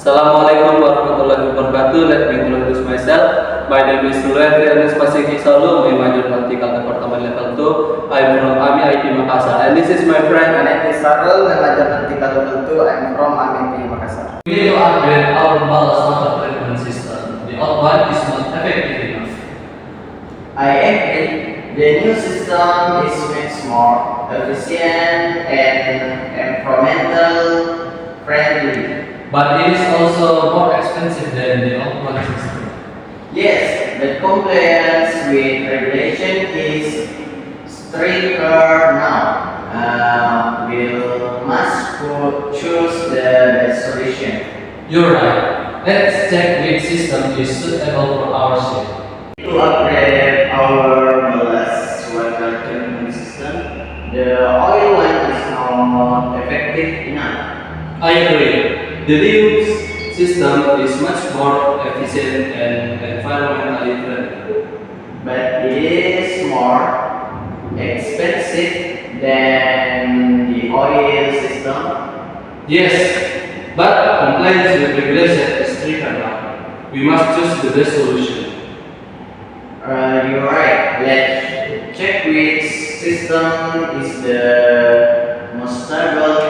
Assalamualaikum warahmatullahi wabarakatuh. Let me introduce myself. My name is Luevrianus PASINGKI SOLLU. My major practical department level 2. I'm from AIPI MAKASSAR. And this is my friend. My name is SAHRUL, my major practical level 2. I'm from AIPI MAKASSAR. We need to upgrade our ballast water treatment system. The old one is not effective enough. I agree. The new system is much more efficient and environmental friendly. But it is also more expensive than the old one system. Yes, but compliance with regulation is stricter now. We must choose the best solution. You're right. Let's check which system is suitable for our ship. To upgrade our ballast water treatment system, the oil one is not effective enough. I agree. The new system is much more efficient and environmentally friendly. But it is more expensive than the oil system. Yes, but compliance with regulation is stricter now. We must choose the best solution. You're right. Let's check which system is the most stable